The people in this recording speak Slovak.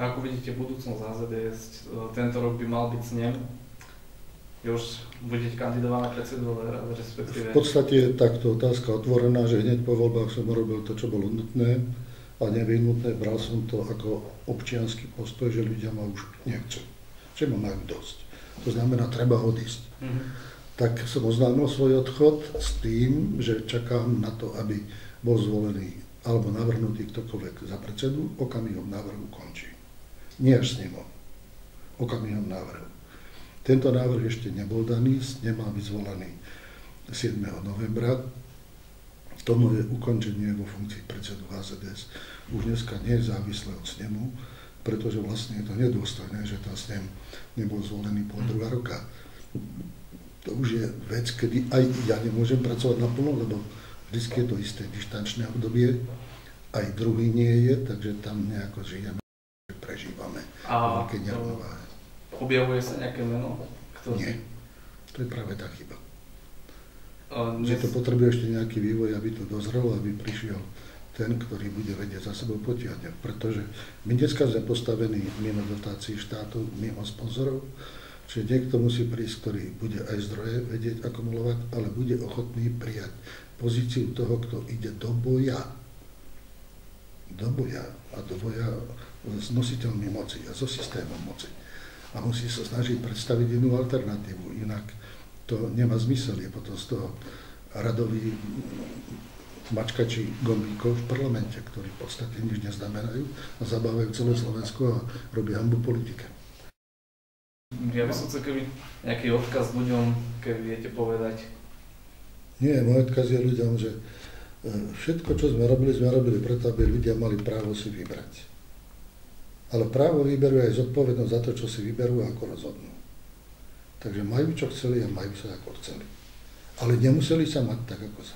A ako vidíte budúcnosť HZDS, tento rok by mal byť snem? Je už budete kandidovať na predsedu, respektíve? V podstate je takto otázka otvorená, že hneď po voľbách som urobil to, čo bolo nutné a nevyhnutné. Bral som to ako občiansky postoj, že ľudia ma už nechcú, že ma majú dosť. To znamená, treba odísť. Tak som oznámil svoj odchod s tým, že čakám na to, aby bol zvolený alebo navrhnutý ktokoľvek za predsedu, okamihom návrhu končí. Nie až s ním, okamihom návrhu. Tento návrh ešte nebol daný, nemal byť zvolený 7. novembra. Tomu je ukončenie vo funkcii predsedu HZDS. Už dneska nie je závislé od snemu, pretože vlastne je to nedôstojné, že ten snem nebol zvolený pol druhá roka. To už je vec, kedy aj ja nemôžem pracovať naplno, lebo vždy je to isté dištančné obdobie, aj druhý nie je, takže tam nejako žijeme, prežívame veľké nerovnováhy. Objavuje sa nejaké meno? Nie, to je práve tá chyba. Že to potrebuje ešte nejaký vývoj, aby to dozrelo, aby prišiel ten, ktorý bude vedieť za sebou potiahnuť. Pretože my dneska sme postavení mimo dotácií štátu, mimo sponzorov, čiže niekto musí prísť, ktorý bude aj zdroje vedieť akumulovať, ale bude ochotný prijať pozíciu toho, kto ide do boja. Do boja a do boja s nositeľmi moci a so systémom moci. A musí sa snažiť predstaviť inú alternatívu, inak to nemá zmysel. Je potom z toho radoví mačkači gombíkov v parlamente, ktorí v podstate nič neznamenajú a zabávajú celé Slovensko a robia hanbu politike. Ja by som chcel, keby nejaký odkaz ľuďom, keby viete povedať. Nie, môj odkaz je ľuďom, že všetko, čo sme robili preto, aby ľudia mali právo si vybrať. Ale právo výberu je aj zodpovednosť za to, čo si vyberú a ako rozhodnú. Takže majú, čo chceli a majú sa, ako chceli. Ale nemuseli sa mať tak, ako sa.